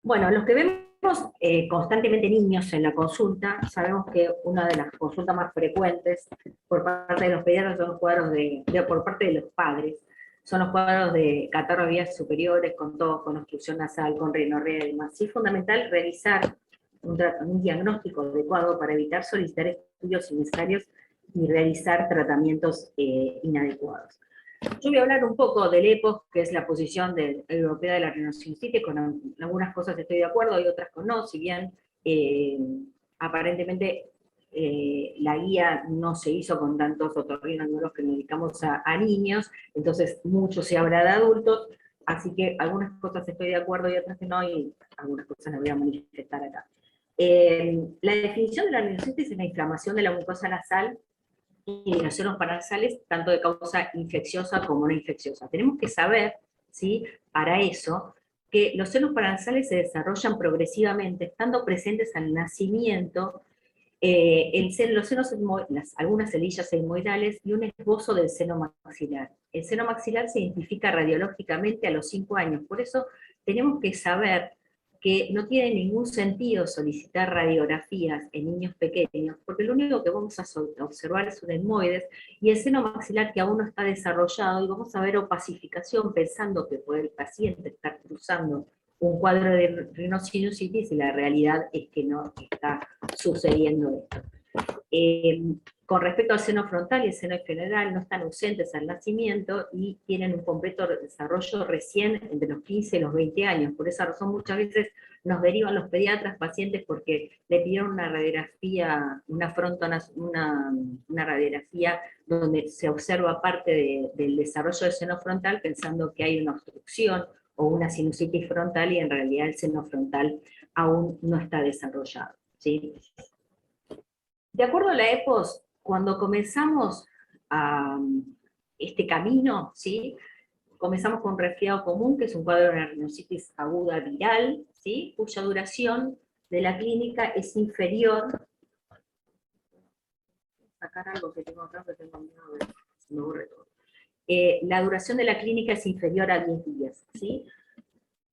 Bueno, los que vemos constantemente niños en la consulta, sabemos que una de las consultas más frecuentes por parte de los pediatras son los cuadros por parte de los padres, son los cuadros de catarro de vías superiores, con tos, con obstrucción nasal, con rinorrea y demás. Sí es fundamental realizar un diagnóstico adecuado para evitar solicitar estudios innecesarios y realizar tratamientos inadecuados. Yo voy a hablar un poco del EPOS, que es la posición europea de la rinosinusitis, con algunas cosas estoy de acuerdo y otras con no, si bien aparentemente la guía no se hizo con tantos otorrinolaringólogos que nos dedicamos a niños, entonces mucho se habla de adultos, así que algunas cosas estoy de acuerdo y otras que no, y algunas cosas las voy a manifestar acá. La definición de la rinosinusitis es la inflamación de la mucosa nasal y de los senos paranasales, tanto de causa infecciosa como no infecciosa. Tenemos que saber, ¿sí?, para eso, que los senos paranasales se desarrollan progresivamente, estando presentes al nacimiento, los senos, algunas celillas sigmoidales y un esbozo del seno maxilar. El seno maxilar se identifica radiológicamente a los 5 años, por eso tenemos que saber que no tiene ningún sentido solicitar radiografías en niños pequeños, porque lo único que vamos a observar es un etmoides y el seno maxilar que aún no está desarrollado, y vamos a ver opacificación pensando que puede el paciente estar cruzando un cuadro de rinosinusitis y la realidad es que no está sucediendo esto. Con respecto al seno frontal y el seno esfenoidal, no están ausentes al nacimiento y tienen un completo desarrollo recién entre los 15 y los 20 años. Por esa razón muchas veces nos derivan los pediatras pacientes porque le pidieron una radiografía, una radiografía donde se observa parte del desarrollo del seno frontal pensando que hay una obstrucción o una sinusitis frontal y en realidad el seno frontal aún no está desarrollado, ¿sí? De acuerdo a la EPOS, cuando comenzamos este camino, ¿sí?, comenzamos con un resfriado común, que es un cuadro de una rinositis aguda viral, ¿sí?, cuya duración de la clínica es inferior. Sacar algo que tengo acá, que tengo miedo de que se me borre todo. La duración de la clínica es inferior a 10 días, ¿sí?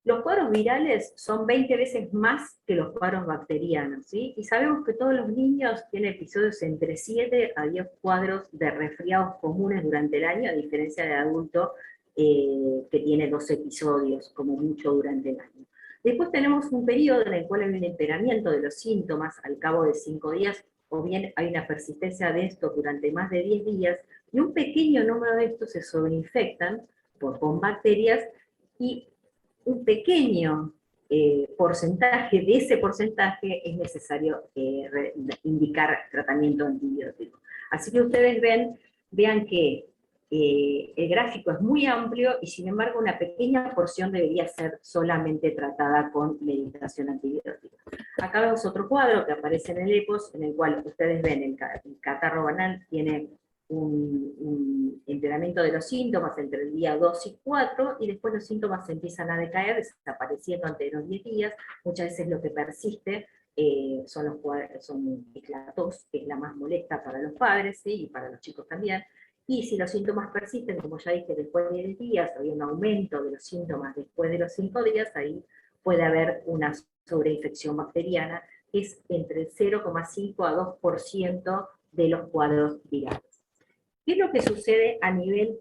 Los cuadros virales son 20 veces más que los cuadros bacterianos, ¿sí? Y sabemos que todos los niños tienen episodios entre 7 a 10 cuadros de resfriados comunes durante el año, a diferencia del adulto que tiene 2 episodios, como mucho durante el año. Después tenemos un periodo en el cual hay un empeoramiento de los síntomas al cabo de 5 días, o bien hay una persistencia de esto durante más de 10 días, y un pequeño número de estos se sobreinfectan con bacterias, y un pequeño porcentaje de ese porcentaje es necesario indicar tratamiento antibiótico. Así que ustedes vean que el gráfico es muy amplio y sin embargo una pequeña porción debería ser solamente tratada con medicación antibiótica. Acá vemos otro cuadro que aparece en el EPOS, en el cual ustedes ven el catarro banal tiene un empeoramiento de los síntomas entre el día 2 y 4, y después los síntomas empiezan a decaer, desapareciendo ante los 10 días. Muchas veces lo que persiste son la tos, que es la más molesta para los padres, ¿sí?, y para los chicos también. Y si los síntomas persisten, como ya dije, después de 10 días, hay un aumento de los síntomas después de los 5 días, ahí puede haber una sobreinfección bacteriana, que es entre 0,5 a 2% de los cuadros virales. ¿Qué es lo que sucede a nivel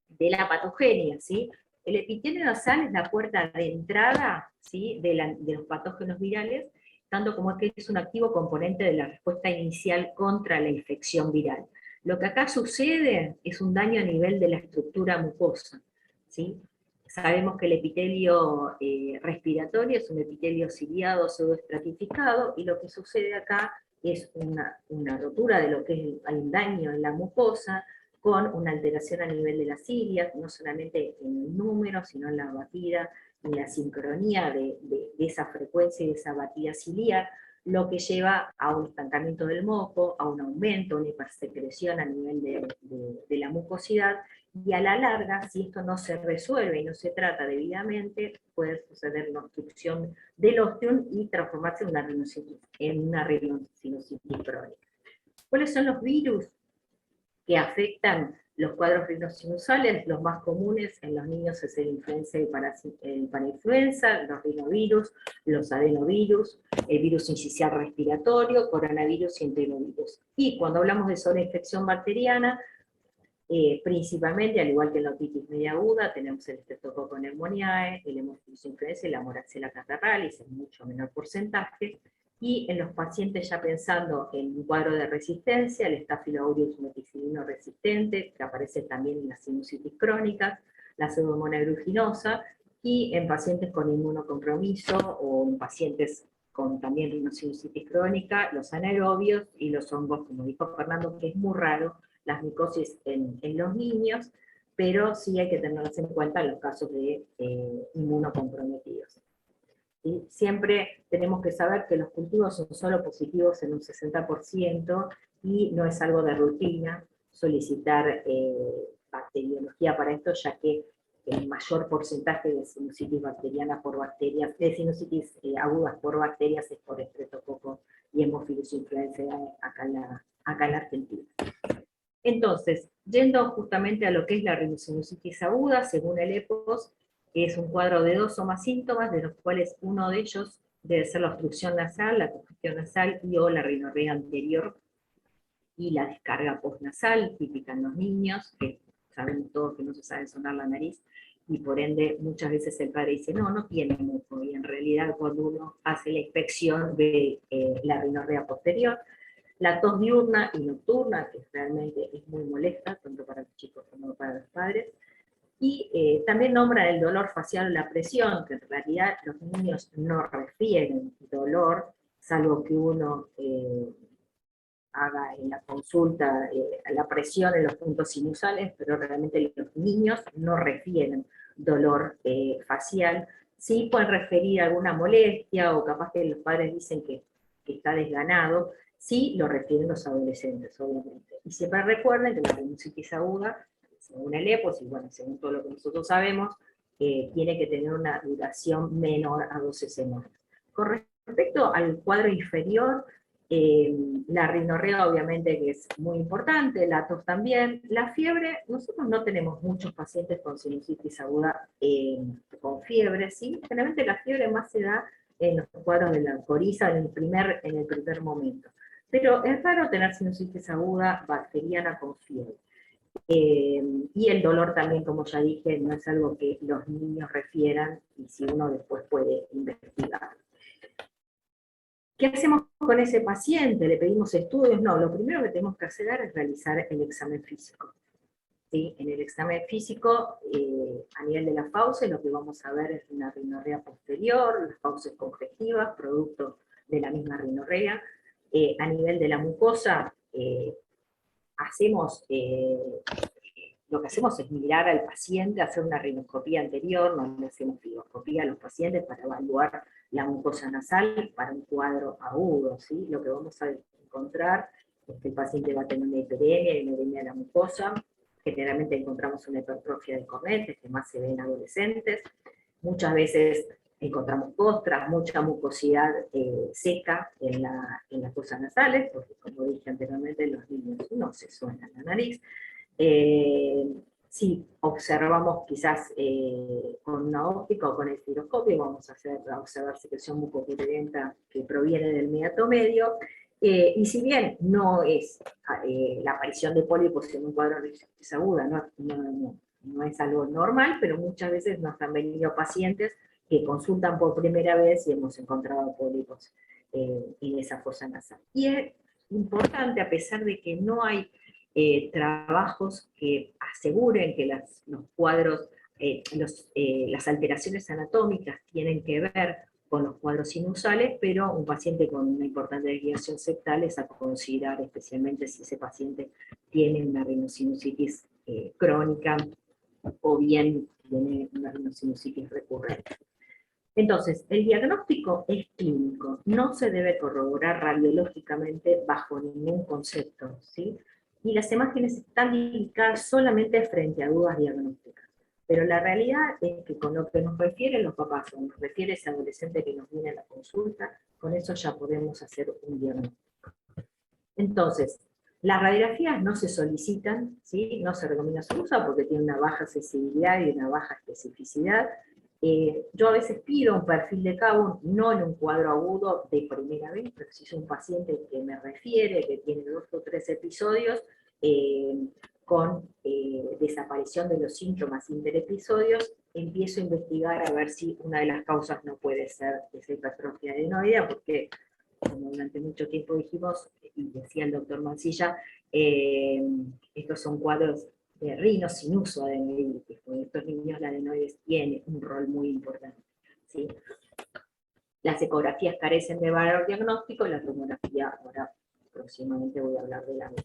de la patogenia, ¿sí? El epitelio nasal es la puerta de entrada, ¿sí?, de los patógenos virales, tanto como que es un activo componente de la respuesta inicial contra la infección viral. Lo que acá sucede es un daño a nivel de la estructura mucosa, ¿sí? Sabemos que el epitelio respiratorio es un epitelio ciliado pseudoestratificado, y lo que sucede acá es una rotura de lo que es, hay un daño en la mucosa, con una alteración a nivel de las cilias, no solamente en el número, sino en la batida y la sincronía de esa frecuencia y de esa batida ciliar, lo que lleva a un estancamiento del moco, a un aumento, una hipersecreción a nivel de la mucosidad, y a la larga, si esto no se resuelve y no se trata debidamente, puede suceder una obstrucción del ostium y transformarse en una rinosinusitis crónica. ¿Cuáles son los virus que afectan Los cuadros rinosinusales, los más comunes en los niños es el influenza y el parainfluenza, los rinovirus, los adenovirus, el virus incisional respiratorio, coronavirus y enterovirus. Y cuando hablamos de sobreinfección bacteriana, principalmente, al igual que en la otitis media aguda, tenemos el Streptococcus pneumoniae, el Haemophilus influenzae y la Moraxella catarrhalis en mucho menor porcentaje, y en los pacientes ya pensando en un cuadro de resistencia, el Staphylococcus meticilino resistente, que aparece también en la sinusitis crónica, la Pseudomonas aeruginosa, y en pacientes con inmunocompromiso o en pacientes con también rinosinusitis crónica, los anaerobios y los hongos, como dijo Fernando, que es muy raro las micosis en los niños, pero sí hay que tenerlas en cuenta en los casos de inmunocomprometidos. ¿Sí? Siempre tenemos que saber que los cultivos son solo positivos en un 60% y no es algo de rutina solicitar bacteriología para esto, ya que el mayor porcentaje de sinusitis bacteriana por bacterias, de sinusitis agudas por bacterias es por Streptococcus y Haemophilus influenzae acá en la Argentina. Entonces, yendo justamente a lo que es la rhinosinusitis aguda, según el EPOS, es un cuadro de 2 o más síntomas, de los cuales uno de ellos debe ser la obstrucción nasal, la congestión nasal y o la rinorrea anterior y la descarga postnasal, típica en los niños, que sabemos todos que no se sabe sonar la nariz, y por ende muchas veces el padre dice, no, no tiene muco, y en realidad cuando uno hace la inspección ve la rinorrea posterior, la tos diurna y nocturna, que realmente es muy molesta, tanto para los chicos como para los padres, y también nombra el dolor facial o la presión, que en realidad los niños no refieren dolor, salvo que uno haga en la consulta la presión en los puntos sinusales, pero realmente los niños no refieren dolor facial. Sí pueden referir alguna molestia, o capaz que los padres dicen que está desganado, sí lo refieren los adolescentes, obviamente. Y siempre recuerden que la sinusitis aguda, según el EPOS, y bueno, según todo lo que nosotros sabemos, tiene que tener una duración menor a 12 semanas. Con respecto al cuadro inferior, la rinorrea obviamente que es muy importante, la tos también, la fiebre, nosotros no tenemos muchos pacientes con sinusitis aguda con fiebre, ¿sí? Generalmente la fiebre más se da en los cuadros de la coriza en el primer momento, pero es raro tener sinusitis aguda bacteriana con fiebre. Y el dolor también, como ya dije, no es algo que los niños refieran, y si uno después puede investigar. ¿Qué hacemos con ese paciente? ¿Le pedimos estudios? No, lo primero que tenemos que hacer es realizar el examen físico. ¿Sí? En el examen físico, a nivel de la fauces, lo que vamos a ver es una rinorrea posterior, las fauces congestivas, producto de la misma rinorrea. A nivel de la mucosa, lo que hacemos es mirar al paciente, hacer una rinoscopía anterior, no le hacemos fibroscopía a los pacientes para evaluar la mucosa nasal para un cuadro agudo, ¿sí? Lo que vamos a encontrar es que el paciente va a tener una hiperemia y una edemia de la mucosa, generalmente encontramos una hipertrofia de cornetes, que más se ve en adolescentes, muchas veces encontramos costras, mucha mucosidad seca en las fosas nasales, porque como dije anteriormente, los niños no se suenan la nariz. Si observamos quizás con una óptica o con el giroscopio, vamos a observar secreción mucopurulenta que proviene del meato medio, y si bien no es la aparición de pólipos en un cuadro de rinitis aguda, no es algo normal, pero muchas veces nos han venido pacientes que consultan por primera vez y hemos encontrado pólipos en esa fosa nasal. Y es importante, a pesar de que no hay trabajos que aseguren que los cuadros, las alteraciones anatómicas tienen que ver con los cuadros sinusales, pero un paciente con una importante desviación septal es a considerar, especialmente si ese paciente tiene una rinosinusitis crónica o bien tiene una rinosinusitis recurrente. Entonces, el diagnóstico es clínico, no se debe corroborar radiológicamente bajo ningún concepto, ¿sí? Y las imágenes están indicadas solamente frente a dudas diagnósticas. Pero la realidad es que con lo que nos refieren los papás, o nos refiere ese adolescente que nos viene a la consulta, con eso ya podemos hacer un diagnóstico. Entonces, Las radiografías no se solicitan, ¿sí? No se recomienda su uso porque tiene una baja sensibilidad y una baja especificidad. Yo a veces pido un perfil de cabo, no en un cuadro agudo de primera vez, pero si es un paciente que me refiere, que tiene 2 o 3 episodios, con desaparición de los síntomas interepisodios, empiezo a investigar a ver si una de las causas no puede ser esa hipertrofia adenoidea, porque como durante mucho tiempo dijimos, y decía el doctor Mancilla, estos son cuadros de rinosinuso adenoiditis, porque estos niños la adenoides tiene un rol muy importante, ¿sí? Las ecografías carecen de valor diagnóstico, la tomografía, ahora próximamente voy a hablar de la misma.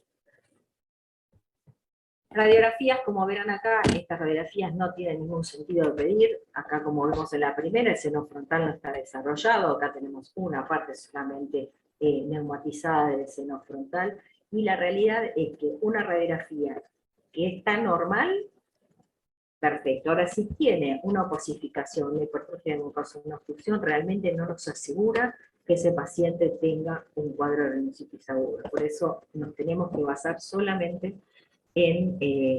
Radiografías, como verán acá, estas radiografías no tienen ningún sentido de pedir. Acá, como vemos en la primera, el seno frontal no está desarrollado. Acá tenemos una parte solamente neumatizada del seno frontal. Y la realidad es que una radiografía que está normal, perfecto. Ahora, si tiene una oposificación, una hipertrofia de mucosa, una obstrucción, realmente no nos asegura que ese paciente tenga un cuadro de rhinosinusitis aguda. Por eso nos tenemos que basar solamente en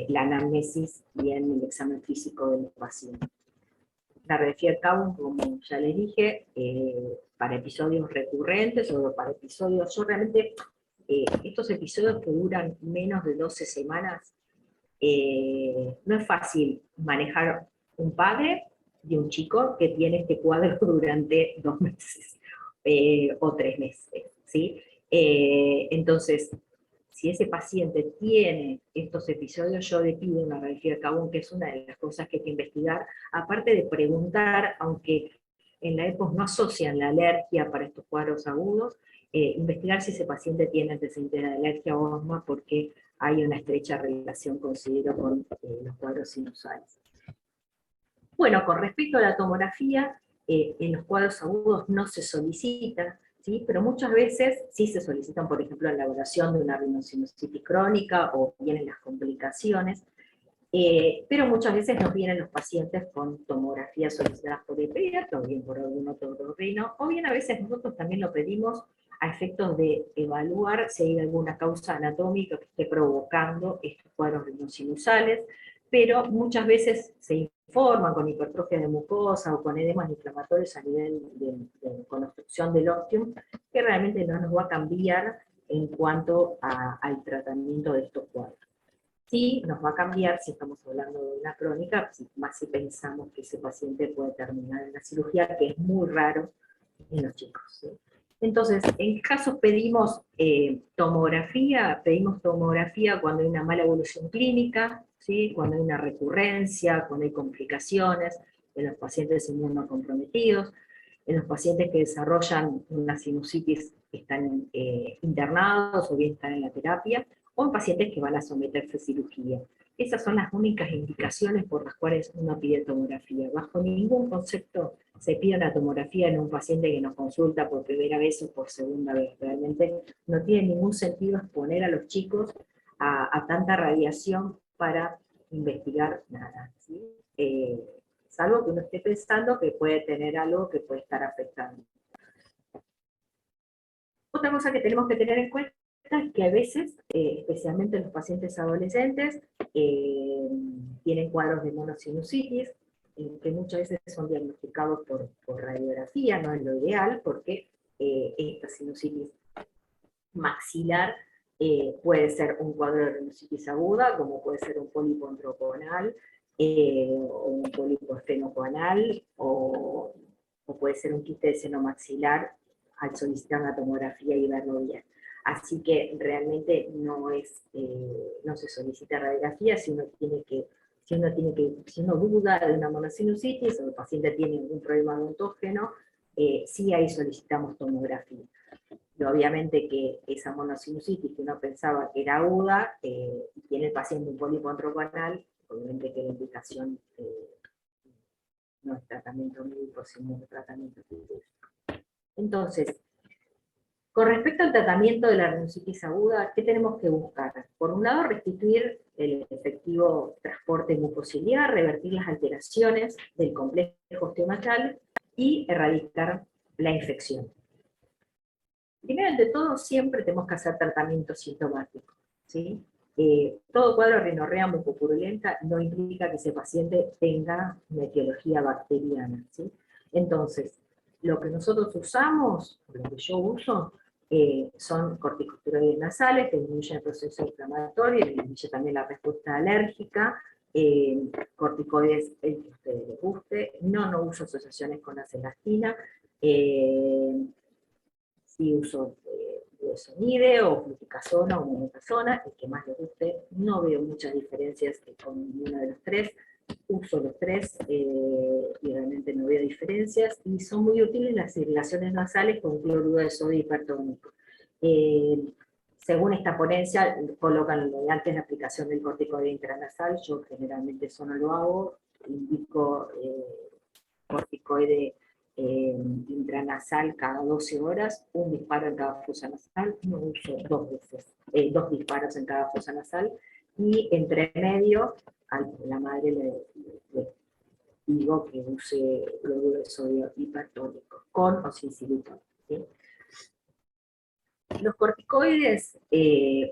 la anamnesis y en el examen físico del paciente. La radiografía CABO, como ya les dije, para episodios recurrentes o para episodios, yo realmente, estos episodios que duran menos de 12 semanas, no es fácil manejar un padre de un chico que tiene este cuadro durante 2 meses o 3 meses, ¿sí? Entonces, si ese paciente tiene estos episodios, yo le pido una radiografía de Cabón, que es una de las cosas que hay que investigar, aparte de preguntar, aunque en la EPOS no asocian la alergia para estos cuadros agudos, investigar si ese paciente tiene antecedentes de alergia o asma, porque hay una estrecha relación, considero, con los cuadros sinusales. Bueno, con respecto a la tomografía, en los cuadros agudos no se solicita, ¿sí? Pero muchas veces sí se solicitan, por ejemplo, en la elaboración de una rinosinusitis crónica o vienen las complicaciones, pero muchas veces nos vienen los pacientes con tomografías solicitadas por el pediatra o bien por algún otro otorrino, o bien a veces nosotros también lo pedimos a efectos de evaluar si hay alguna causa anatómica que esté provocando estos cuadros rinosinusales, pero muchas veces se informan con hipertrofia de mucosa o con edemas inflamatorios a nivel de construcción del ostium, que realmente no nos va a cambiar en cuanto al tratamiento de estos cuadros. Sí, nos va a cambiar si estamos hablando de una crónica, más si pensamos que ese paciente puede terminar en la cirugía, que es muy raro en los chicos, ¿sí? Entonces, en qué casos pedimos tomografía cuando hay una mala evolución clínica, ¿sí? Cuando hay una recurrencia, cuando hay complicaciones, en los pacientes inmunocomprometidos, en los pacientes que desarrollan una sinusitis están internados o bien están en la terapia, o en pacientes que van a someterse a cirugía. Esas son las únicas indicaciones por las cuales uno pide tomografía. Bajo ningún concepto se pide una tomografía en un paciente que nos consulta por primera vez o por segunda vez. Realmente no tiene ningún sentido exponer a los chicos a tanta radiación para investigar nada, ¿sí? Salvo que uno esté pensando que puede tener algo que puede estar afectando. Otra cosa que tenemos que tener en cuenta es que a veces, especialmente los pacientes adolescentes, tienen cuadros de monosinusitis, que muchas veces son diagnosticados por radiografía, no es lo ideal, porque esta sinusitis maxilar puede ser un cuadro de sinusitis aguda, como puede ser un pólipo antrocoanal, o un pólipo estenocoanal, o puede ser un quiste de seno maxilar al solicitar una tomografía y verlo bien. Así que realmente no se solicita radiografía si uno duda de una monosinusitis o el paciente tiene algún problema odontógeno, sí ahí solicitamos tomografía. Y obviamente que esa monosinusitis que uno pensaba que era aguda, y tiene el paciente un pólipo antrocoanal, obviamente que la indicación no es tratamiento médico, sino tratamiento quirúrgico. Entonces, con respecto al tratamiento de la rhinosinusitis aguda, ¿qué tenemos que buscar? Por un lado, restituir el efectivo transporte mucociliar, revertir las alteraciones del complejo osteomatal y erradicar la infección. Primero de todo, siempre tenemos que hacer tratamiento sintomático. ¿sí? Todo cuadro de rinorrea mucopurulenta no implica que ese paciente tenga una etiología bacteriana, ¿sí? Entonces, lo que nosotros usamos, lo que yo uso, son corticosteroides nasales, que disminuyen el proceso inflamatorio, disminuye también la respuesta alérgica, corticoides el que a ustedes les guste, no uso asociaciones con acelastina, sí uso budesonide o fluticasona o mometasona, el que más les guste. No veo muchas diferencias con ninguno de los tres. Uso los tres y realmente no veo diferencias. Y son muy útiles las irrigaciones nasales con cloruro de sodio hipertónico. Según esta ponencia, colocan antes de aplicación del corticoide intranasal. Yo generalmente eso no lo hago. Indico corticoide intranasal cada 12 horas, un disparo en cada fosa nasal, no uso dos disparos en cada fosa nasal, y entre medio, a la madre le digo que use cloruro de sodio hipertónico, con o sin silicona, ¿sí? Los corticoides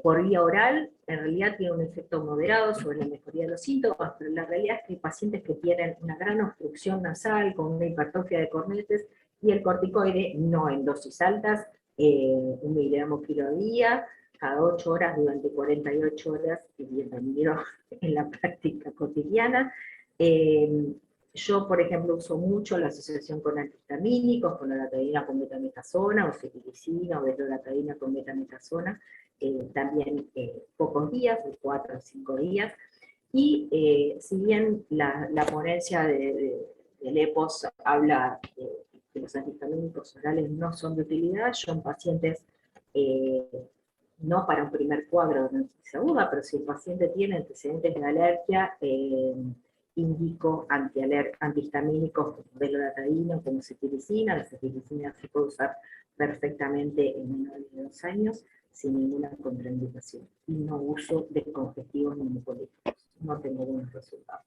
por vía oral en realidad tienen un efecto moderado sobre la mejoría de los síntomas, pero la realidad es que hay pacientes que tienen una gran obstrucción nasal con una hipertrofia de cornetes y el corticoide, no en dosis altas, 1 miligramo kilo día, cada 8 horas durante 48 horas, y bienvenido en la práctica cotidiana. Yo, por ejemplo, uso mucho la asociación con antihistamínicos, con loratadina con betametasona, o cetirizina, o desloratadina con betametasona, también pocos días, de 4 a 5 días. Y si bien la ponencia del EPOS habla que los antihistamínicos orales no son de utilidad, yo en pacientes, no para un primer cuadro de neuritis aguda, pero si el paciente tiene antecedentes de alergia, indico antihistamínicos como desloratadina, como cetiricina. La cetiricina se puede usar perfectamente en menores de 2 años sin ninguna contraindicación. Y no uso descongestivos ni mucolíticos. No tengo buenos resultados.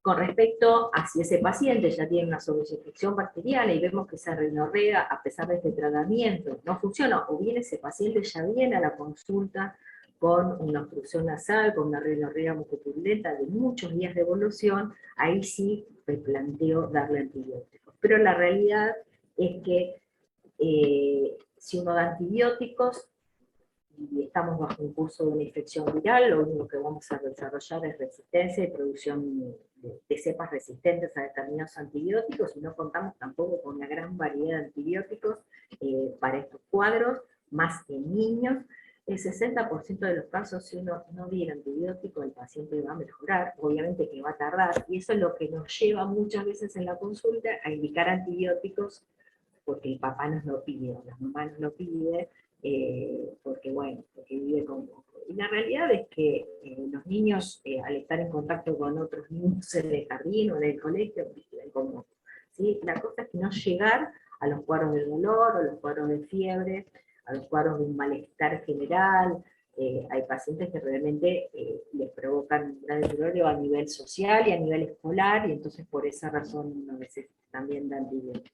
Con respecto a si ese paciente ya tiene una sobreinfección bacteriana y vemos que esa rinorrea, a pesar de este tratamiento, no funciona, o bien ese paciente ya viene a la consulta con una obstrucción nasal, con una rinorrea mucopurulenta de muchos días de evolución, ahí sí me planteo darle antibióticos. Pero la realidad es que si uno da antibióticos, y estamos bajo un curso de una infección viral, lo único que vamos a desarrollar es resistencia y producción de cepas resistentes a determinados antibióticos, y no contamos tampoco con una gran variedad de antibióticos para estos cuadros, más en niños. El 60% de los casos, si uno no diera antibiótico, el paciente va a mejorar, obviamente que va a tardar, y eso es lo que nos lleva muchas veces en la consulta a indicar antibióticos, porque el papá nos lo pide, o la mamá nos lo pide, porque bueno, porque vive con moco. Y la realidad es que los niños, al estar en contacto con otros niños en el jardín o en el colegio, viven con moco, ¿sí? La cosa es que no llegar a los cuadros de dolor, o los cuadros de fiebre, a los cuadros de un malestar general. Hay pacientes que realmente les provocan un gran deterioro a nivel social y a nivel escolar, y entonces por esa razón a veces también dan antibióticos.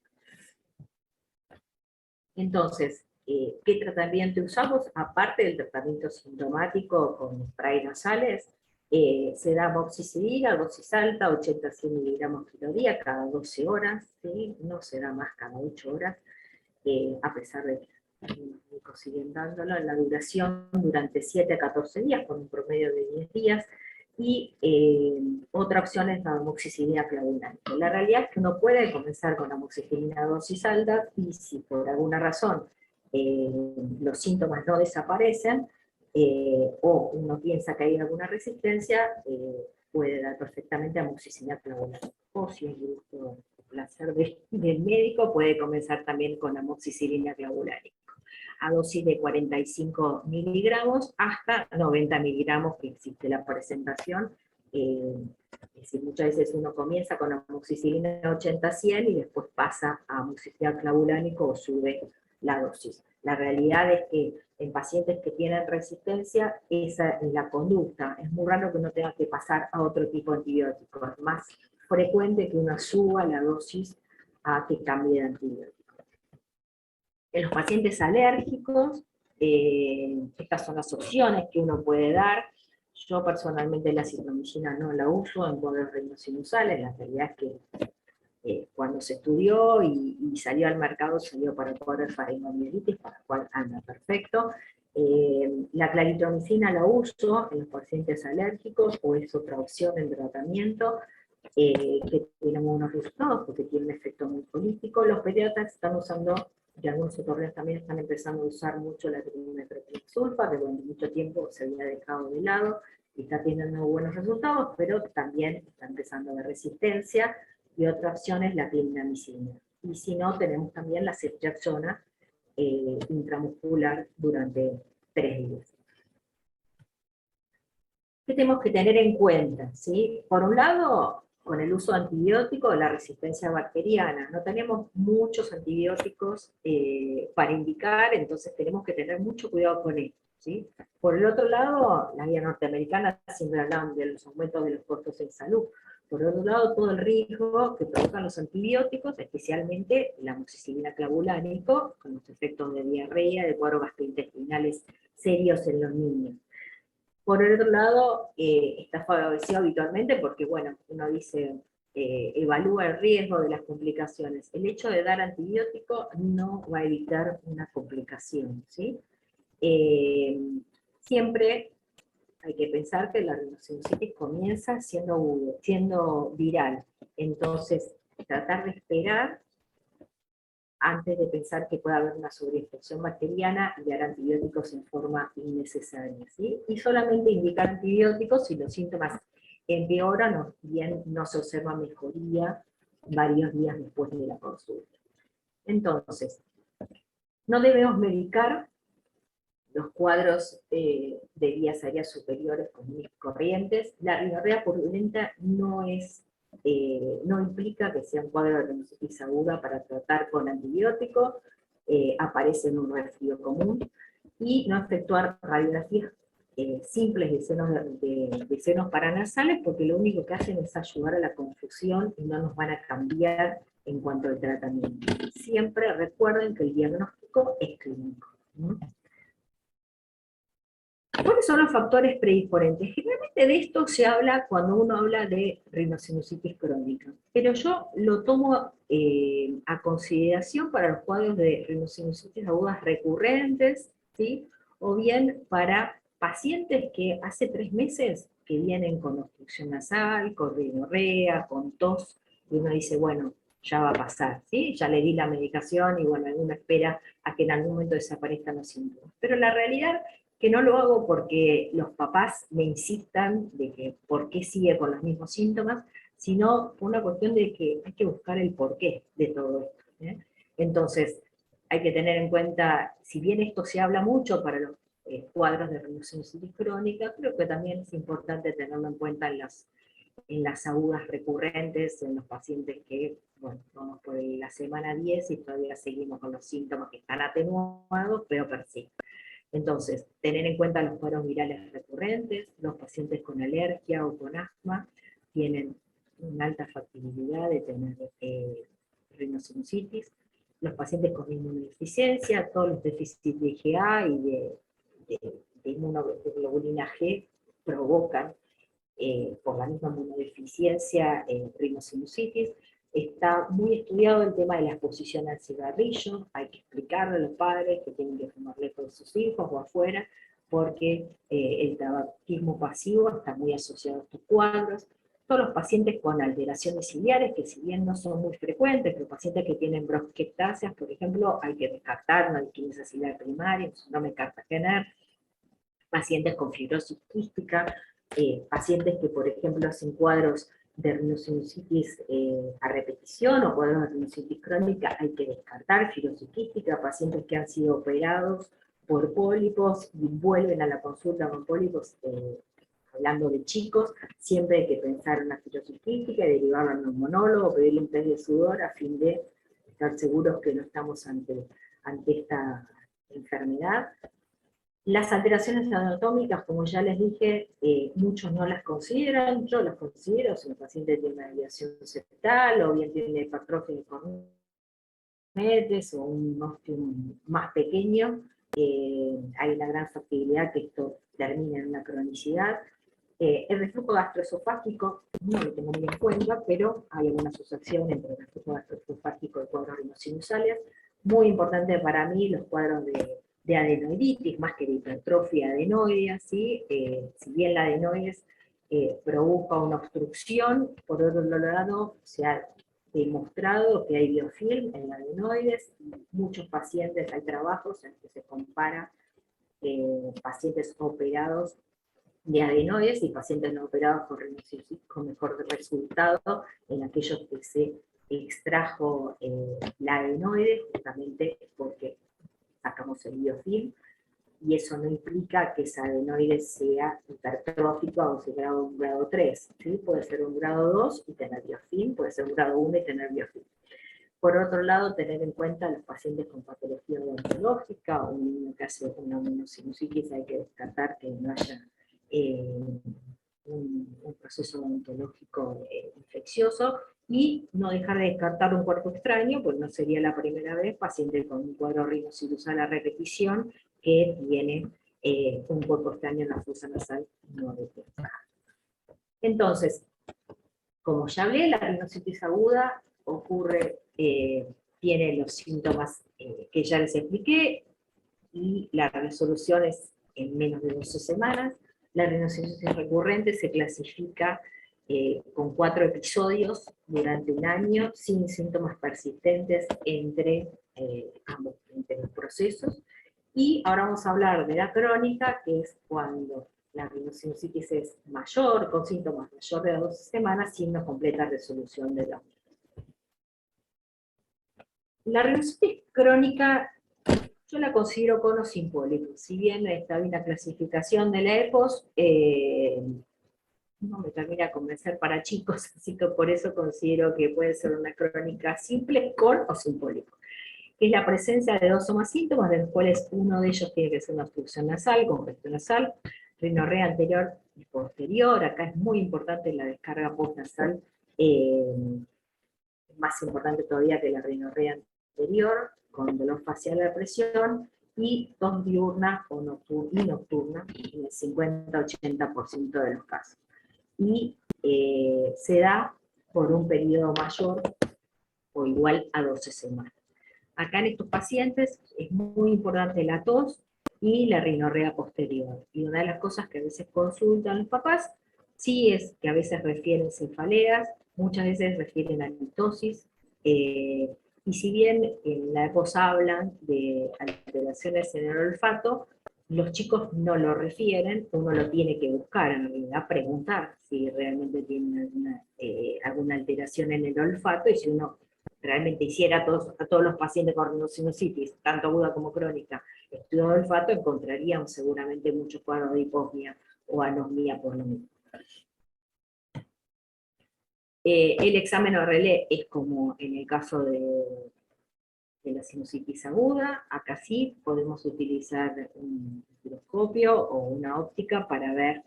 Entonces, ¿qué tratamiento usamos? Aparte del tratamiento sintomático con spray nasales, se da amoxicilina, dosis alta, 80 a 100 miligramos kilo día, cada 12 horas, ¿sí? No se da más cada 8 horas, a pesar de que los médicos siguen dándolo, en la duración durante 7 a 14 días, con un promedio de 10 días, y otra opción es la amoxicilina clavulánica. La realidad es que uno puede comenzar con amoxicilina a dosis alta, y si por alguna razón los síntomas no desaparecen, o uno piensa que hay alguna resistencia, puede dar perfectamente amoxicilina clavulánica. O si es gusto, placer del médico, puede comenzar también con amoxicilina clavulánica, a dosis de 45 miligramos hasta 90 miligramos, que existe la presentación. Es decir, muchas veces uno comienza con amoxicilina 80-100 y después pasa a amoxicilina clavulánico o sube la dosis. La realidad es que en pacientes que tienen resistencia, esa es la conducta. Es muy raro que uno tenga que pasar a otro tipo de antibiótico. Es más frecuente que uno suba la dosis a que cambie de antibiótico. En los pacientes alérgicos, Estas son las opciones que uno puede dar. Yo personalmente la citromicina no la uso en cuadros rinosinusales, la realidad es que cuando se estudió y salió al mercado, salió para el cuadro de faringomielitis, para el cual anda perfecto. La claritromicina la uso en los pacientes alérgicos, o es otra opción en tratamiento, que tiene muy buenos resultados porque tiene un efecto muy político. Los pediatras están usando, y algunos otorrinos también están empezando a usar mucho la trimetropilsulfa, que durante mucho tiempo se había dejado de lado, y está teniendo buenos resultados, pero también está empezando a haber resistencia, y otra opción es la clindamicina. Y si no, tenemos también la ceftriaxona intramuscular durante 3 días. ¿Qué tenemos que tener en cuenta? ¿Sí? Por un lado, con el uso de antibióticos, la resistencia bacteriana. No tenemos muchos antibióticos para indicar, entonces tenemos que tener mucho cuidado con esto. ¿Sí? Por el otro lado, la guía norteamericana siempre hablan de los aumentos de los costos en salud. Por otro lado, todo el riesgo que provocan los antibióticos, especialmente la amoxicilina clavulánico, con los efectos de diarrea, de cuadros gastrointestinales serios en los niños. Por el otro lado, está favorecido habitualmente porque, bueno, uno dice, evalúa el riesgo de las complicaciones. El hecho de dar antibiótico no va a evitar una complicación, ¿sí? Siempre hay que pensar que la rhinosinusitis comienza siendo viral. Entonces, tratar de esperar antes de pensar que puede haber una sobreinfección bacteriana y dar antibióticos en forma innecesaria, ¿sí? Y solamente indicar antibióticos si los síntomas empeoran o bien no se observa mejoría varios días después de la consulta. Entonces, no debemos medicar los cuadros de vías aéreas superiores comunes y corrientes. La rinorrea purulenta no implica que sea un cuadro de rinocetis aguda para tratar con antibiótico, aparece en un resfrío común, y no efectuar radiografías simples de senos paranasales, porque lo único que hacen es ayudar a la confusión y no nos van a cambiar en cuanto al tratamiento. Siempre recuerden que el diagnóstico es clínico. ¿Cuáles son los factores predisponentes? Generalmente de esto se habla cuando uno habla de rinosinusitis crónica, pero yo lo tomo a consideración para los cuadros de rinosinusitis agudas recurrentes, ¿sí? O bien para pacientes que hace 3 meses que vienen con obstrucción nasal, con rinorrea, con tos, y uno dice, bueno, ya va a pasar, ¿sí? Ya le di la medicación y bueno, uno espera a que en algún momento desaparezcan los síntomas. Pero la realidad que no lo hago porque los papás me insistan de que por qué sigue con los mismos síntomas, sino por una cuestión de que hay que buscar el porqué de todo esto, ¿eh? Entonces, hay que tener en cuenta, si bien esto se habla mucho para los cuadros de rhinosinusitis crónica, creo que también es importante tenerlo en cuenta en las agudas recurrentes, en los pacientes que, bueno, vamos por la semana 10 y todavía seguimos con los síntomas que están atenuados, pero persisten. Entonces, tener en cuenta los cuadros virales recurrentes, los pacientes con alergia o con asma tienen una alta factibilidad de tener rinosinusitis, los pacientes con inmunodeficiencia, todos los déficits de IgA y de inmunoglobulina G provocan por la misma inmunodeficiencia rinosinusitis. Está muy estudiado el tema de la exposición al cigarrillo, hay que explicarle a los padres que tienen que fumar lejos de sus hijos o afuera, porque el tabaquismo pasivo está muy asociado a estos cuadros. Todos los pacientes con alteraciones ciliares, que si bien no son muy frecuentes, pero pacientes que tienen bronquiectasias, por ejemplo, hay que descartar una alquilina ciliar primaria, un síndrome Cartagener, pacientes con fibrosis quística, pacientes que, por ejemplo, hacen cuadros de rinosinusitis a repetición o cuadros de rinosinusitis crónica, hay que descartar fibrosis quística, pacientes que han sido operados por pólipos y vuelven a la consulta con pólipos, hablando de chicos, siempre hay que pensar en una fibrosis quística y derivarlo a un monólogo, pedirle un test de sudor a fin de estar seguros que no estamos ante esta enfermedad. Las alteraciones anatómicas, como ya les dije, muchos no las consideran, yo las considero, si un paciente tiene una desviación septal, o bien tiene hipertrofia de cornetes, o un ostium más pequeño, hay una gran factibilidad que esto termine en una cronicidad. El reflujo gastroesofágico no lo tengo muy en cuenta, pero hay alguna asociación entre el reflujo gastroesofágico y cuadros rinosinusales. Muy importante para mí los cuadros de adenoiditis, más que de hipertrofia adenoidea, ¿sí? Si bien la adenoides provoca una obstrucción, por otro lado se ha demostrado que hay biofilm en la adenoides, y muchos pacientes, hay trabajos en que se compara pacientes operados de adenoides y pacientes no operados con rinosinusitis con mejor resultado en aquellos que se extrajo la adenoide, justamente porque sacamos el biofilm, y eso no implica que esa adenoide sea hipertrófica o sea grado 1, grado 3. ¿Sí? Puede ser un grado 2 y tener biofilm, puede ser un grado 1 y tener biofilm. Por otro lado, tener en cuenta los pacientes con patología odontológica, o en un caso de una monosinusitis hay que descartar que no haya un proceso odontológico infeccioso, y no dejar de descartar un cuerpo extraño, pues no sería la primera vez, paciente con un cuadro rinosinusal a repetición que tiene un cuerpo extraño en la fosa nasal no detectado. Entonces, como ya hablé, la rinosinusitis aguda ocurre, tiene los síntomas que ya les expliqué, y la resolución es en menos de 12 semanas. La rinosinusitis recurrente se clasifica con 4 episodios durante un año, sin síntomas persistentes entre ambos procesos. Y ahora vamos a hablar de la crónica, que es cuando la rinosinusitis es mayor, con síntomas mayor de 12 semanas, siendo completa resolución de la. La rinosinusitis crónica yo la considero con o sin pólipo. Si bien está una clasificación de la EPOS, no me termina de convencer para chicos, así que por eso considero que puede ser una crónica simple con o sin pólipo. Es la presencia de 2 o más síntomas, de los cuales uno de ellos tiene que ser una obstrucción nasal, congestión nasal, rinorrea anterior y posterior. Acá es muy importante la descarga postnasal, más importante todavía que la rinorrea anterior, con dolor facial de presión, y tos diurna o nocturna, y nocturna en el 50-80% de los casos. Y se da por un periodo mayor o igual a 12 semanas. Acá en estos pacientes es muy importante la tos y la rinorrea posterior. Y una de las cosas que a veces consultan los papás, sí es que a veces refieren cefaleas, muchas veces refieren a litosis, y si bien en la EPOS hablan de alteraciones en el olfato, los chicos no lo refieren, uno lo tiene que buscar, en realidad preguntar si realmente tienen alguna alteración en el olfato, y si uno realmente hiciera a todos los pacientes con rinosinusitis, tanto aguda como crónica, estudio de olfato, encontraríamos seguramente muchos cuadros de hiposmia o anosmia por lo mismo. El examen ORL es como en el caso de la sinusitis aguda. Acá sí podemos utilizar un microscopio o una óptica para ver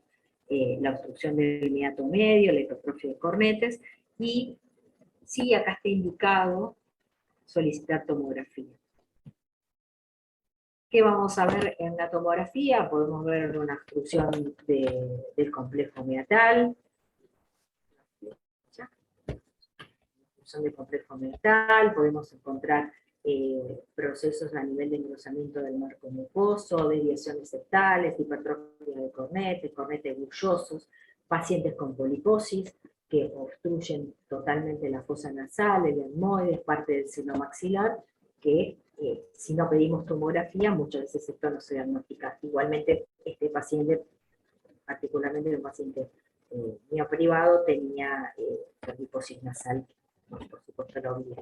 la obstrucción del meato medio, la hipertrofia de cornetes, y sí, acá está indicado solicitar tomografía. ¿Qué vamos a ver en la tomografía? Podemos ver una obstrucción del complejo meatal, del complejo meatal, podemos encontrar procesos a nivel de engrosamiento del marco mucoso, desviaciones septales, hipertrofia de cornetes bullosos, pacientes con poliposis que obstruyen totalmente la fosa nasal, el etmoides, parte del seno maxilar, que si no pedimos tomografía, muchas veces esto no se diagnostica. Igualmente, este paciente, particularmente el paciente mío privado, tenía poliposis nasal, por supuesto lo vi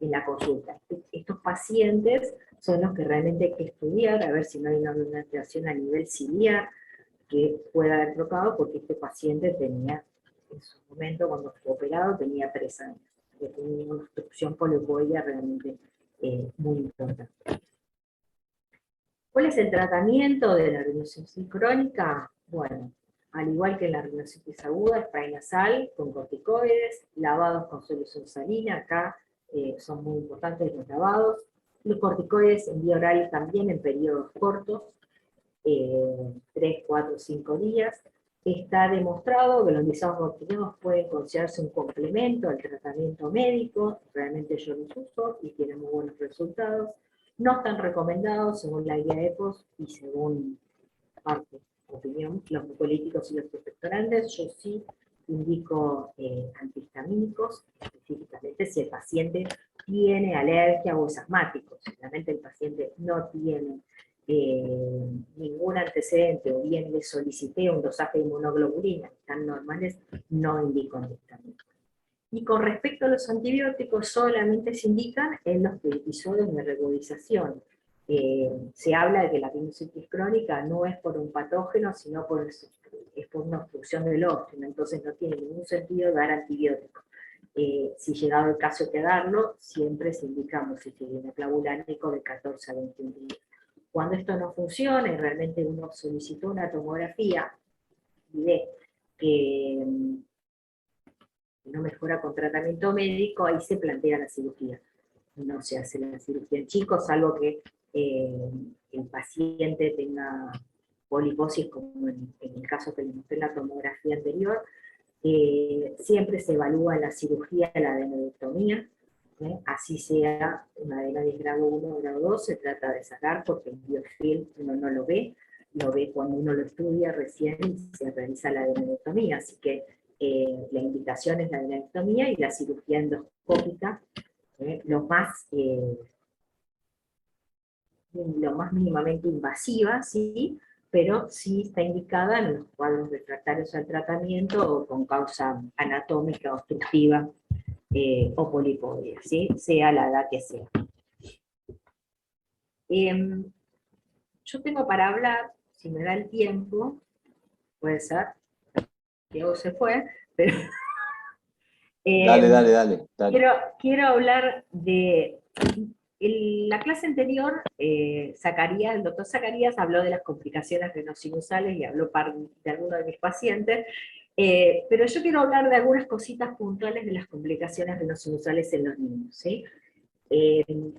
en la consulta. Estos pacientes son los que realmente hay que estudiar, a ver si no hay una alteración a nivel ciliar que pueda haber provocado, porque este paciente tenía, en su momento cuando fue operado, tenía 3 años, que tenía una obstrucción polipoidea realmente muy importante. ¿Cuál es el tratamiento de la rinosinusitis crónica? Bueno, al igual que en la rinosinusitis aguda, spray nasal con corticoides, lavados con solución salina. Acá son muy importantes los lavados. Los corticoides en vía oral también en periodos cortos, 3, 4, 5 días. Está demostrado que los lisozmotilos pueden considerarse un complemento al tratamiento médico, realmente yo los uso y tienen muy buenos resultados. No están recomendados según la guía EPOS y según parte opinión, los mucolíticos y los expectorantes. Yo sí indico antihistamínicos, específicamente si el paciente tiene alergia o es asmático. Si realmente el paciente no tiene ningún antecedente o bien le solicité un dosaje de inmunoglobulina tan normales, no indico antihistamínicos. Y con respecto a los antibióticos, solamente se indican en los episodios de regularización. Se habla de que la sinusitis crónica no es por un patógeno, sino es por una obstrucción del óptimo, entonces no tiene ningún sentido dar antibióticos. Si llegado el caso de darlo, siempre se indica amoxicilina clavulánico de 14 a 21 días. Cuando esto no funciona y realmente uno solicitó una tomografía y ve que no mejora con tratamiento médico, ahí se plantea la cirugía. No se hace la cirugía en chicos, salvo que el paciente tenga poliposis, como en el caso que le mostré en la tomografía anterior. Siempre se evalúa en la cirugía la adenodectomía, así sea una adenosis grado 1 o grado 2, se trata de sacar porque el biofilm uno no lo ve cuando uno lo estudia recién se realiza la adenodectomía, así que la indicación es la adenodectomía y la cirugía endoscópica, lo más mínimamente invasiva, ¿sí? Pero sí está indicada en los cuadros refractarios al tratamiento o con causa anatómica, obstructiva o polipodia, ¿sí? Sea la edad que sea. Yo tengo para hablar, si me da el tiempo, puede ser, Diego se fue, pero Dale. quiero hablar de... En la clase anterior, el doctor Zacarías habló de las complicaciones renosinusales y habló de algunos de mis pacientes, pero yo quiero hablar de algunas cositas puntuales de las complicaciones renosinusales en los niños, ¿sí? El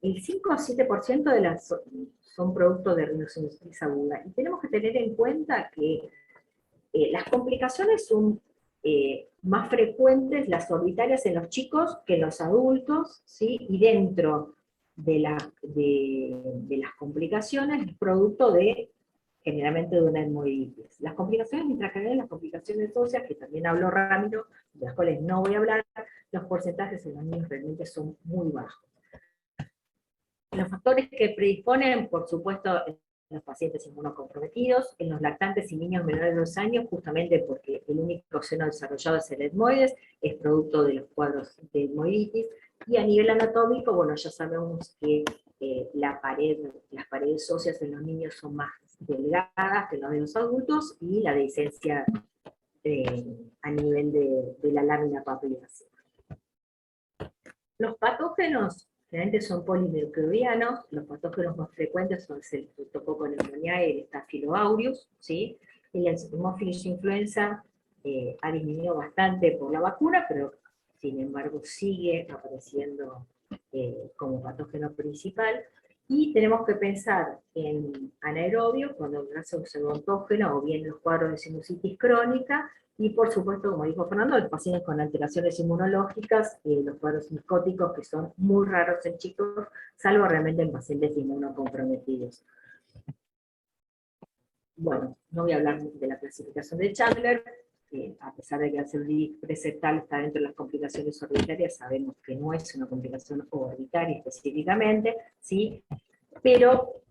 5 o 7% de las son producto de rinosinusitis aguda, y tenemos que tener en cuenta que las complicaciones son más frecuentes, las orbitarias en los chicos que en los adultos, ¿sí? Y dentro de las complicaciones es producto generalmente de una hemorroides. Las complicaciones intracraneales, las complicaciones óseas, que también habló Ramiro, de las cuales no voy a hablar, los porcentajes en los niños realmente son muy bajos. Los factores que predisponen, por supuesto, en los pacientes inmunocomprometidos, en los lactantes y niños menores de 2 años, justamente porque el único seno desarrollado es el etmoides, es producto de los cuadros de etmoiditis, y a nivel anatómico, bueno, ya sabemos que las paredes óseas en los niños son más delgadas que en los de los adultos, y la dehiscencia a nivel de la lámina papilar. Los patógenos generalmente son polimicrobianos, los patógenos más frecuentes son el Streptococcus pneumoniae y el Staphylococcus aureus, ¿sí? El Haemophilus influenza ha disminuido bastante por la vacuna, pero sin embargo sigue apareciendo como patógeno principal. Y tenemos que pensar en anaerobio, cuando nace un pseudontógeno, o bien los cuadros de sinusitis crónica, y por supuesto, como dijo Fernando, los pacientes con alteraciones inmunológicas, los cuadros psicóticos, que son muy raros en chicos, salvo realmente en pacientes inmunocomprometidos. Bueno, no voy a hablar de la clasificación de Chandler, a pesar de que el celulitis preseptal está dentro de las complicaciones orbitarias, sabemos que no es una complicación orbitaria específicamente, ¿sí? Pero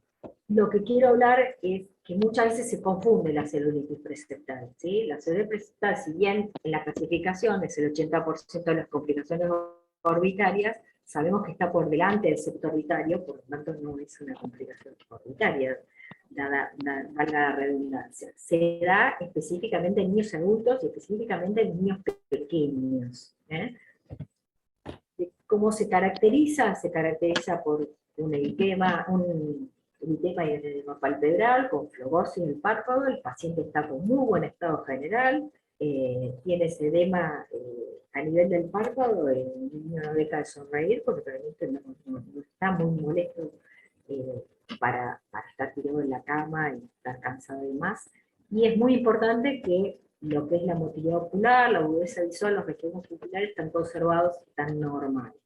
lo que quiero hablar es que muchas veces se confunde la celulitis preseptal, ¿sí? La celulitis preseptal, si bien en la clasificación es el 80% de las complicaciones orbitarias, sabemos que está por delante del septo orbitario, por lo tanto no es una complicación orbitaria, valga la redundancia. Se da específicamente en niños adultos y específicamente en niños pequeños. ¿Cómo se caracteriza? Se caracteriza por un eritema y edema palpebral, con flebosis en el párpado, el paciente está con muy buen estado general, tiene ese edema a nivel del párpado, el niño no deja de sonreír porque realmente no está muy molesto para estar tirado en la cama y estar cansado y demás. Y es muy importante que lo que es la motilidad ocular, la agudeza visual, los reflejos oculares están conservados, están normales.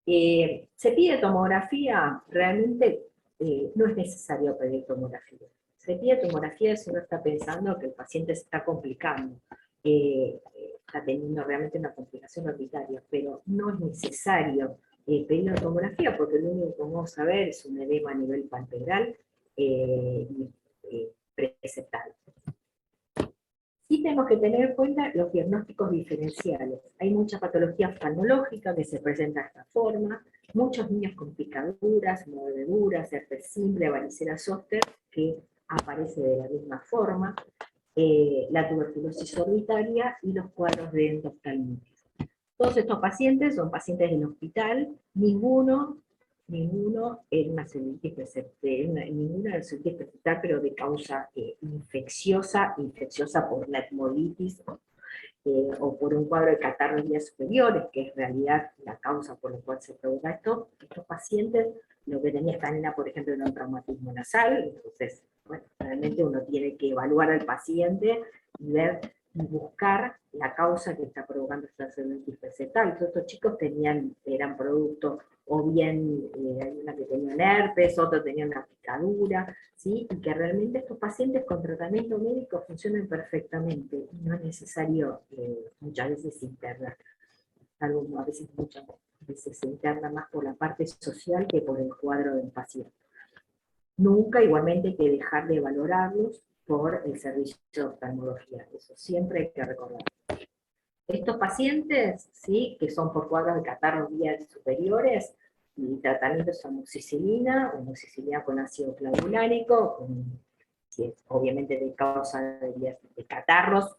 ¿Se pide tomografía? Realmente no es necesario pedir tomografía. Se pide tomografía si uno está pensando que el paciente se está complicando, está teniendo realmente una complicación orbitaria, pero no es necesario pedir la tomografía porque lo único que vamos a ver es un edema a nivel palpebral y preceptal. Sí tenemos que tener en cuenta los diagnósticos diferenciales. Hay mucha patología oftalmológica que se presenta de esta forma, muchos niños con picaduras, mordeduras, herpes simple, varicela zóster, que aparece de la misma forma, la tuberculosis orbitaria y los cuadros de endoftalmitis. Todos estos pacientes son pacientes del hospital, ninguno en una celulitis preceptal, pero de causa infecciosa por la hemolitis o por un cuadro de catarros vías superiores, que es en realidad la causa por la cual se provoca esto. Estos pacientes, lo que tenía esta nena, por ejemplo, era un traumatismo nasal, entonces, bueno, realmente uno tiene que evaluar al paciente y ver y buscar la causa que está provocando esta celulitis preceptal. Todos estos chicos eran producto, o bien hay una que tenía un herpes, otro tenía una picadura, ¿sí? Y que realmente estos pacientes con tratamiento médico funcionan perfectamente, no es necesario muchas veces internar, muchas veces se interna más por la parte social que por el cuadro del paciente. Nunca igualmente hay que dejar de valorarlos por el servicio de oftalmología, eso siempre hay que recordar. Estos pacientes, ¿sí?, que son por cuadros de catarros vías superiores, el tratamiento es amoxicilina con ácido clavulánico, si es obviamente de causa de catarros,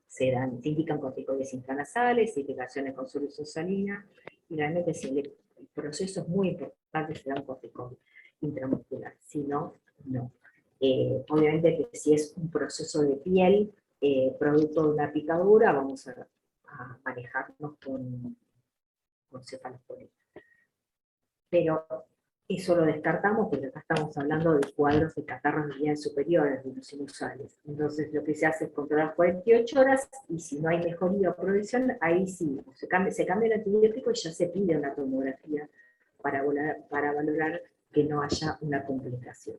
se indican corticoides intranasales, indicaciones con solución salina, y realmente si el proceso es muy importante, se da un corticoide intramuscular, si no, no. Obviamente que si es un proceso de piel, producto de una picadura, vamos a manejarnos con cefalosporina. Pero eso lo descartamos porque acá estamos hablando de cuadros de catarros de vías superiores, de los inusales. Entonces lo que se hace es controlar 48 horas y si no hay mejoría o progresión, ahí sí, se cambia el antibiótico y ya se pide una tomografía para valorar que no haya una complicación.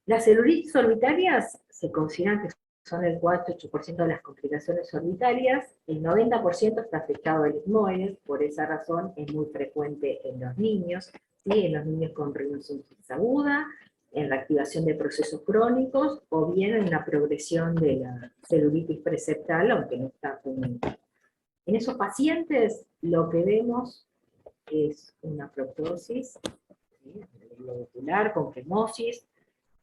Las celulitis orbitarias se consideran que son el 4-8% de las complicaciones orbitarias, el 90% está afectado al etmoides, por esa razón es muy frecuente en los niños, ¿sí?, en los niños con rinocerontes aguda, en la activación de procesos crónicos, o bien en una progresión de la celulitis preceptal, aunque no está común. En esos pacientes lo que vemos es una proptosis, ¿sí?, ocular con femosis,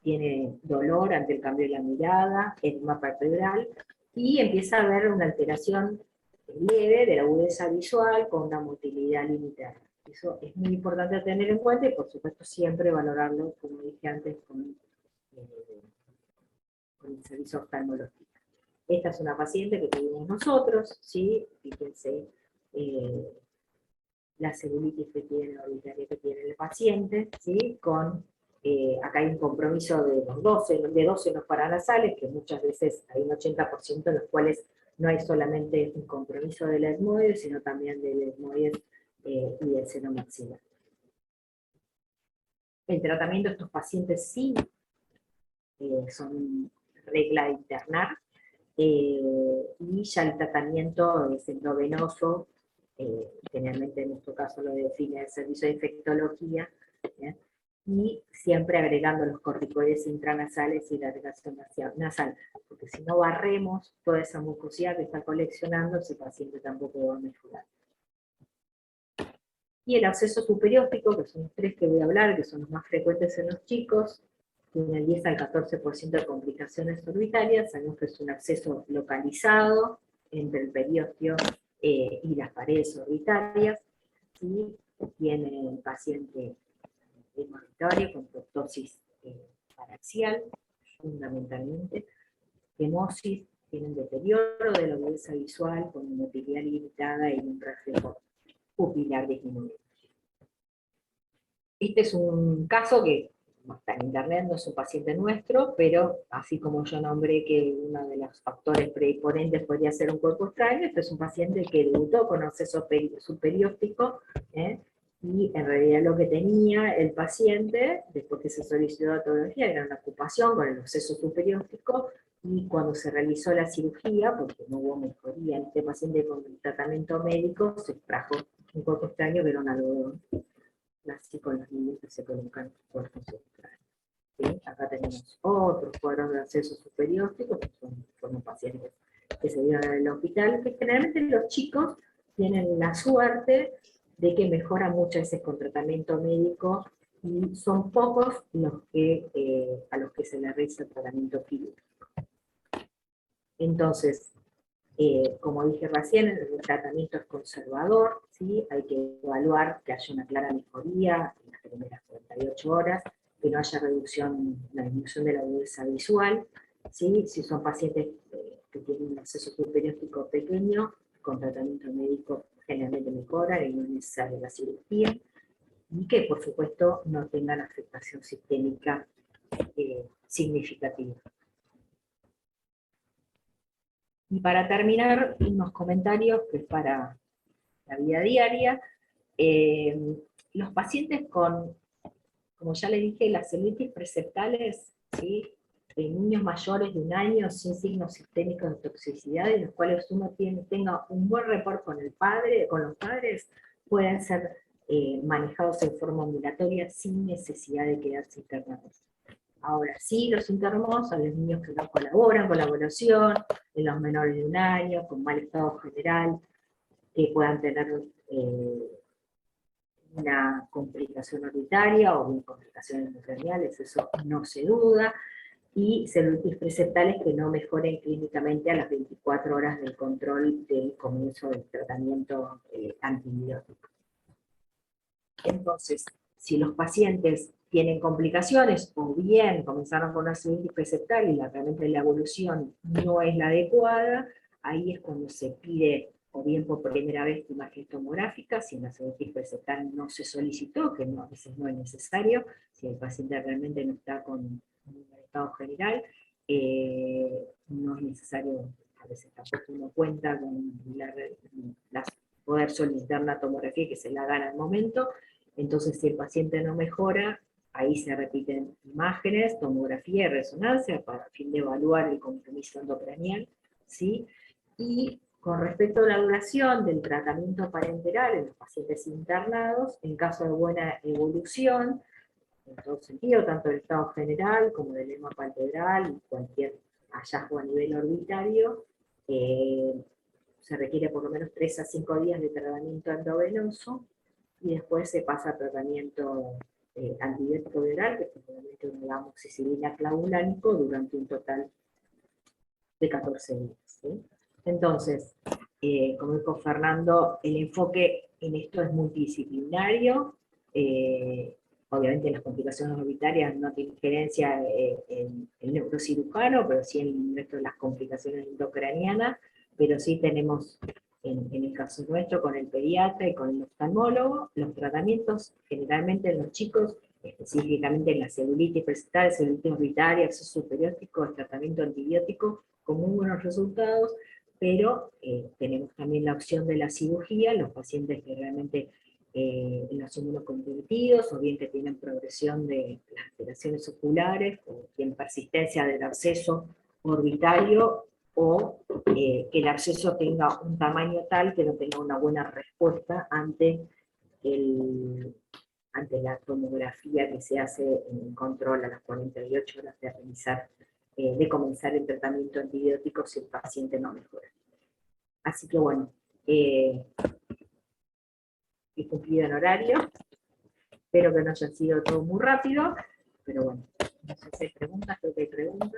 tiene dolor ante el cambio de la mirada, edema palpebral, y empieza a haber una alteración leve de la agudeza visual con una motilidad limitada. Eso es muy importante tener en cuenta y por supuesto siempre valorarlo, como dije antes, con el servicio oftalmológico. Esta es una paciente que tuvimos nosotros, ¿sí? Fíjense la celulitis que tiene, orbitaria que tiene el paciente, ¿sí?, con acá hay un compromiso de los 12 senos paranasales, que muchas veces hay un 80% en los cuales no hay solamente un compromiso del etmoide, sino también del etmoide y del seno maxilar. El tratamiento de estos pacientes sí son regla de internar, y ya el tratamiento es endovenoso, generalmente en nuestro caso lo define el servicio de infectología, ¿bien?, y siempre agregando los corticoides intranasales y la irrigación nasal, porque si no barremos toda esa mucosidad que está coleccionando, ese paciente tampoco va a mejorar. Y el absceso superióptico, que son los 3 que voy a hablar, que son los más frecuentes en los chicos, tiene el 10 al 14% de complicaciones orbitarias. Sabemos que es un absceso localizado entre el periósteo y las paredes orbitarias, y tiene el paciente orbitario con proptosis paraxial, fundamentalmente, hemosis, tienen deterioro de la agudeza visual con motilidad limitada y un reflejo pupilar disminuido. Este es un caso que está en internet, no es un paciente nuestro, pero así como yo nombré que uno de los factores predisponentes podría ser un cuerpo extraño, este es un paciente que debutó con acceso subperióstico, y en realidad lo que tenía el paciente, después que se solicitó la tomografía, era una ocupación con el acceso subperióstico, y cuando se realizó la cirugía, porque no hubo mejoría en este paciente con el tratamiento médico, se trajo un cuerpo extraño que era un algodón. Así con los niños que se colocan cuerpos extraños. ¿Sí? Acá tenemos otros cuadros de acceso superióstico, que son pacientes que se dieron en el hospital, que generalmente los chicos tienen la suerte de que mejoran muchas veces con tratamiento médico, y son pocos los que, a los que se les realiza el tratamiento quirúrgico. Entonces, como dije recién, el tratamiento es conservador, ¿sí? Hay que evaluar que haya una clara mejoría en las primeras 48 horas, que no haya la disminución de la agudeza visual, ¿sí? Si son pacientes que tienen un acceso subperióstico pequeño, con tratamiento médico generalmente mejoran y no es necesaria la cirugía, y que por supuesto no tengan afectación sistémica significativa. Y para terminar, unos comentarios que es para la vida diaria. Los pacientes con, como ya les dije, las celulitis preceptales, ¿sí? En niños mayores de 1 año sin signos sistémicos de toxicidad, en los cuales uno tenga un buen rapport con los padres, pueden ser manejados en forma ambulatoria sin necesidad de quedarse internados. Ahora sí, los internos son los niños que no colaboran con la evaluación, en los menores de 1 año, con mal estado general, que puedan tener una complicación orbitaria o bien complicaciones endocrinales, eso no se duda, y celulitis preceptales que no mejoren clínicamente a las 24 horas del control del comienzo del tratamiento antibiótico. Entonces, si los pacientes tienen complicaciones, o bien comenzaron con una celulitis preceptal y realmente la evolución no es la adecuada, ahí es cuando se pide, o bien por primera vez, imagen tomográfica, si en la celulitis preceptal no se solicitó, que no, a veces no es necesario, si el paciente realmente no está con un estado general, no es necesario, a veces tampoco uno cuenta con poder solicitar una tomografía que se la haga al momento. Entonces, si el paciente no mejora, ahí se repiten imágenes, tomografía y resonancia para fin de evaluar el compromiso endocranial, ¿sí? Y con respecto a la duración del tratamiento parenteral en los pacientes internados, en caso de buena evolución, en todo sentido, tanto del estado general como del edema palpebral y cualquier hallazgo a nivel orbitario, se requiere por lo menos 3 a 5 días de tratamiento endovenoso, y después se pasa a tratamiento antibiótico oral, que es probablemente una amoxicilina clavulánico, durante un total de 14 días. ¿Sí? Entonces, como dijo Fernando, el enfoque en esto es multidisciplinario. Obviamente las complicaciones orbitarias no tienen injerencia en el neurocirujano, pero sí en el resto de las complicaciones endocranianas, pero sí tenemos, en el caso nuestro, con el pediatra y con el oftalmólogo, los tratamientos generalmente en los chicos, específicamente en la celulitis preceptal, celulitis orbitaria, acceso superióstico, el tratamiento antibiótico, con muy buenos resultados, pero tenemos también la opción de la cirugía, los pacientes que realmente en los inmunocomprometidos, o bien que tienen progresión de las alteraciones oculares, o bien persistencia del absceso orbitario, o que el absceso tenga un tamaño tal que no tenga una buena respuesta ante la tomografía que se hace en control a las 48 horas de realizar, de comenzar el tratamiento antibiótico si el paciente no mejora. Así que bueno, he cumplido en horario, espero que no haya sido todo muy rápido, pero bueno, no sé si hay preguntas, creo que hay preguntas.